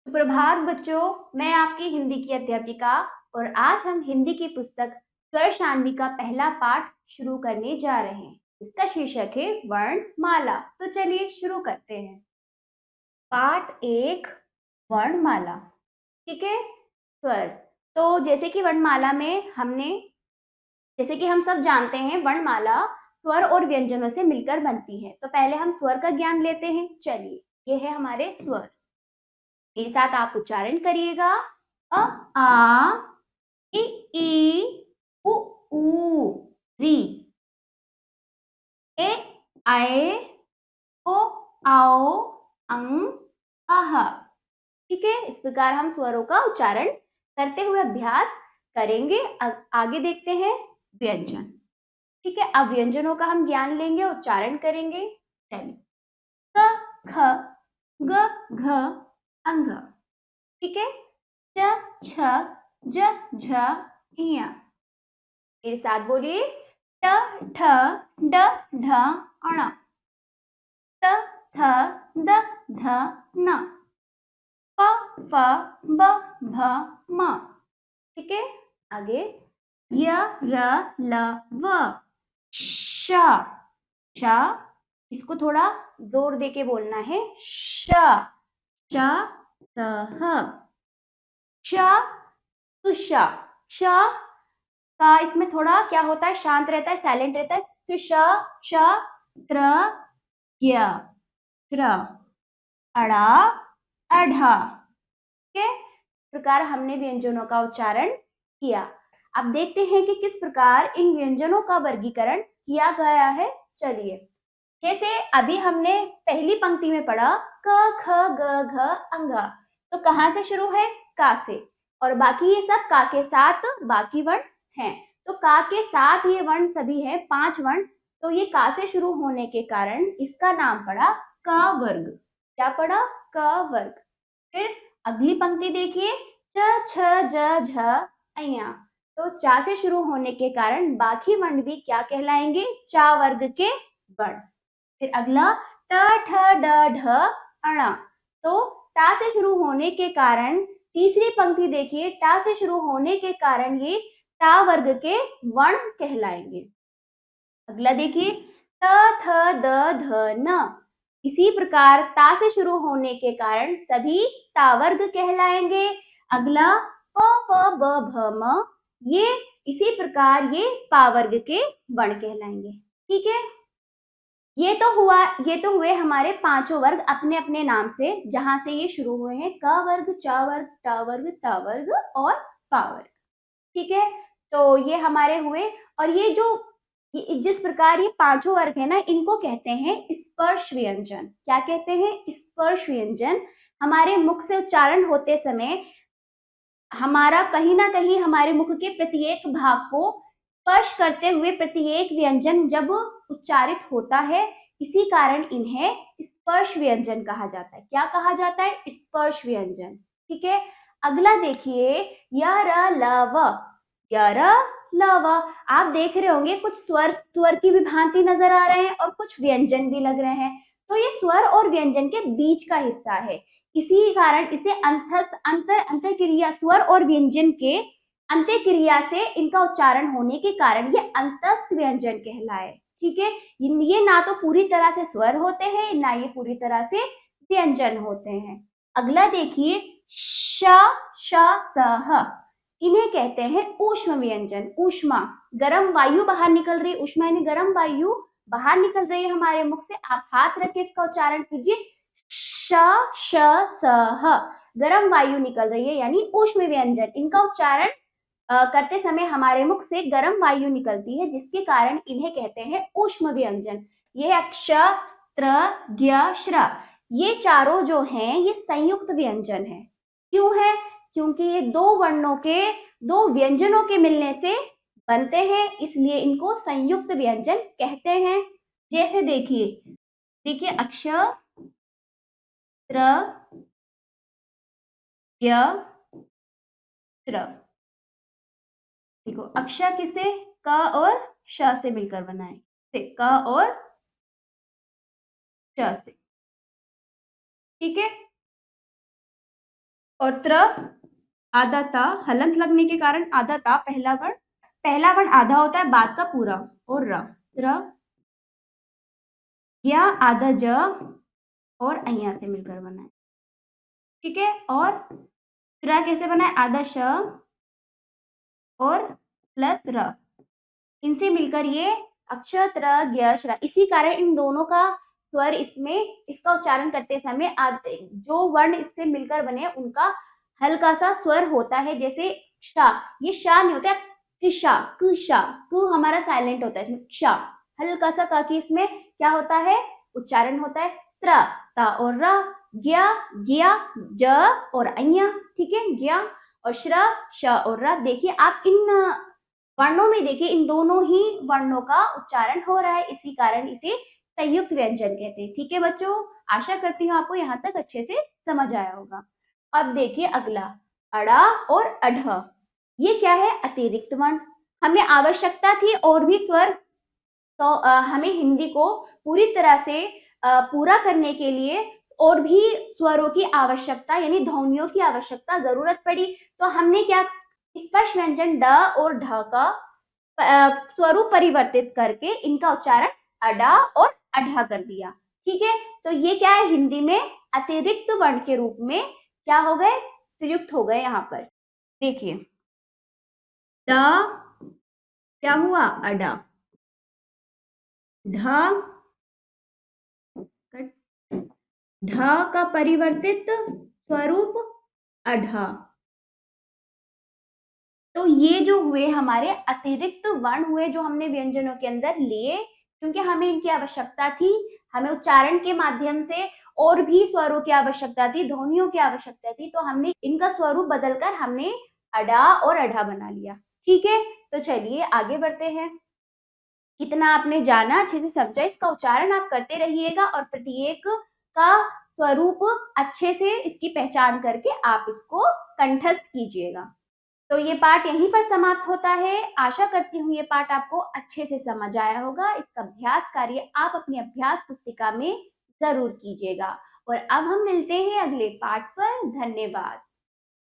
सुप्रभात बच्चों, मैं आपकी हिंदी की अध्यापिका और आज हम हिंदी की पुस्तक स्वर शानवी का पहला पाठ शुरू करने जा रहे हैं। इसका शीर्षक है वर्णमाला। तो चलिए शुरू करते हैं। पाठ 1 वर्णमाला। ठीक है, स्वर। तो जैसे कि वर्णमाला में जैसे कि हम सब जानते हैं, वर्णमाला स्वर और व्यंजनों से मिलकर बनती है। तो पहले हम स्वर का ज्ञान लेते हैं। चलिए, ये है हमारे स्वर। मेरे साथ आप उच्चारण करिएगा। अ आ इ ई उ ऊ री, ए आए ओ आओ अं अह। ठीक है, इस प्रकार हम स्वरों का उच्चारण करते हुए अभ्यास करेंगे। आगे देखते हैं व्यंजन। ठीक है, अब व्यंजनों का हम ज्ञान लेंगे, उच्चारण करेंगे। चलिए, क ख ग घ अंग। ठीक है, च छ ज झ इया। मेरे साथ बोलिए। ट ठ ड ढ अण। त थ द ध न। प फ ब भ म। ठीक है, आगे य र ल व। श श, इसको थोड़ा जोर देके बोलना है। श श ह श तुष। श का इसमें थोड़ा क्या होता है, शांत रहता है, साइलेंट रहता है। तो श त्र य त्र अड़ा अढ़ा। ठीक है, इस प्रकार हमने व्यंजनों का उच्चारण किया। अब देखते हैं कि किस प्रकार इन व्यंजनों का वर्गीकरण किया गया है। चलिए, जैसे अभी हमने पहली पंक्ति में पढ़ा क ख ग घ अंग। तो कहां से शुरू है? का से। और बाकी ये सब का के साथ बाकी वर्ण हैं। तो का के साथ ये वर्ण सभी हैं, 5 वर्ण। तो ये का से शुरू होने के कारण इसका नाम पड़ा क वर्ग। क्या पड़ा? क वर्ग। फिर अगली पंक्ति देखिए, च छ ज झ अया। तो चा से शुरू होने के कारण बाकी वर्ण भी क्या कहलाएंगे? चा वर्ग के वर्ण। फिर अगला ट ठ ड ढ अणा। तो टा से शुरू होने के कारण तीसरी पंक्ति देखिए, टा से शुरू होने के कारण ये टा वर्ग के वर्ण कहलाएंगे। अगला देखिए, त थ द ध न। इसी प्रकार ता से शुरू होने के कारण सभी ता वर्ग कहलाएंगे। अगला प फ ब भ म, ये इसी प्रकार ये पा वर्ग के वर्ण कहलाएंगे। ठीक है, ये तो हुए हमारे पांचों वर्ग अपने अपने नाम से, जहां से ये शुरू हुए हैं। क वर्ग, च वर्ग, ट वर्ग, त वर्ग और पा वर्ग। ठीक है, तो ये हमारे हुए। और जिस प्रकार ये पांचों वर्ग है ना, इनको कहते हैं स्पर्श व्यंजन। क्या कहते हैं? स्पर्श व्यंजन। हमारे मुख से उच्चारण होते समय हमारा कहीं ना कहीं हमारे मुख के प्रत्येक भाग को स्पर्श करते हुए प्रत्येक व्यंजन जब उच्चारित होता है, इसी कारण इन्हें स्पर्श व्यंजन कहा जाता है। क्या कहा जाता है? स्पर्श व्यंजन। ठीक है, अगला देखिए, य र ल व। य र ल व, आप देख रहे होंगे कुछ स्वर की भी भांति नजर आ रहे हैं और कुछ व्यंजन भी लग रहे हैं। तो ये स्वर और व्यंजन के बीच का हिस्सा है। इसी कारण इसे अंत क्रिया, स्वर और व्यंजन के अंत्य क्रिया से इनका उच्चारण होने के कारण ये अंतस्थ व्यंजन कहलाए। ठीक है, ये ना तो पूरी तरह से स्वर होते हैं, ना ये पूरी तरह से व्यंजन होते हैं। अगला देखिए, श श स ह। इन्हें कहते हैं ऊष्म व्यंजन। ऊष्मा, गर्म वायु बाहर निकल रही, ऊष्मा यानी गर्म वायु बाहर निकल रही है हमारे मुख से। आप हाथ रख के इसका उच्चारण कीजिए, श श स ह। गर्म वायु निकल रही है यानी ऊष्म व्यंजन। इनका उच्चारण करते समय हमारे मुख से गर्म वायु निकलती है, जिसके कारण इन्हें कहते हैं ऊष्म व्यंजन। ये अक्ष, त्र, ज्ञ, श्र, ये चारों जो हैं ये संयुक्त व्यंजन है। क्यों है? क्योंकि ये दो व्यंजनों के मिलने से बनते हैं, इसलिए इनको संयुक्त व्यंजन कहते हैं। जैसे देखिए अक्ष, त्र, ज्ञ, श्र। देखो, अक्षर किसे? क और श से मिलकर बना है। क और श से। ठीक है, और त्र आधा ता, हलंत लगने के कारण आधा ता, पहला वर्ण आधा होता है बाद का पूरा, और र, त्र, या आधा ज और अइया से मिलकर बना है, ठीक है। और त्र कैसे बना है, आधा श और प्लस र, इनसे मिलकर ये अक्षर त्र ज्ञ श्र, इसी कारण इन दोनों का स्वर इसका उच्चारण करते समय जो वर्ण इससे मिलकर बने उनका हल्का सा स्वर होता है, जैसे क्षा, ये शा नहीं होता है, कृषा, कृषा, कु हमारा साइलेंट होता है, इसमें क्षा हल्का सा का की इसमें क्या होता है, उच्चारण होता है। त्र ता और र, ज्ञ ज्ञ, ज और अञ, ठीक है, ज्ञ और श्र श और र। देखिए आप इन वर्णों में देखिए इन दोनों ही वर्णों का उच्चारण हो रहा है, इसी कारण इसे संयुक्त व्यंजन कहते हैं, ठीक है बच्चों। आशा करती हूँ आपको यहाँ तक अच्छे से समझ आया होगा। अब देखिए अगला, अड़ा और अढ़, ये क्या है, अतिरिक्त वर्ण। हमें आवश्यकता थी और भी स्वर, तो हमें हिंदी को पूरी तरह से पूरा करने के लिए और भी स्वरों की आवश्यकता यानी ध्वनियों की आवश्यकता जरूरत पड़ी, तो हमने क्या, स्पर्श व्यंजन ड और ढ का स्वरूप परिवर्तित करके इनका उच्चारण अडा और अढ़ा कर दिया, ठीक है। तो ये क्या है, हिंदी में अतिरिक्त वर्ण के रूप में क्या हो गए, प्रयुक्त हो गए। यहाँ पर देखिए ड क्या हुआ, अडा, ढ ढ का परिवर्तित स्वरूप अढ़ा। तो ये जो हुए हमारे अतिरिक्त वर्ण हुए जो हमने व्यंजनों के अंदर लिए, क्योंकि हमें इनकी आवश्यकता थी, हमें उच्चारण के माध्यम से और भी स्वरों की आवश्यकता थी, ध्वनियों की आवश्यकता थी, तो हमने इनका स्वरूप बदलकर हमने अडा और अढ़ा बना लिया, ठीक है। तो चलिए आगे बढ़ते हैं। कितना आपने जाना, अच्छे से समझा, इसका उच्चारण आप करते रहिएगा और प्रत्येक का स्वरूप अच्छे से इसकी पहचान करके आप इसको कंठस्थ कीजिएगा। तो ये पाठ यहीं पर समाप्त होता है। आशा करती हूँ ये पाठ आपको अच्छे से समझ आया होगा। इसका अभ्यास कार्य आप अपनी अभ्यास पुस्तिका में जरूर कीजिएगा। और अब हम मिलते हैं अगले पाठ पर। धन्यवाद।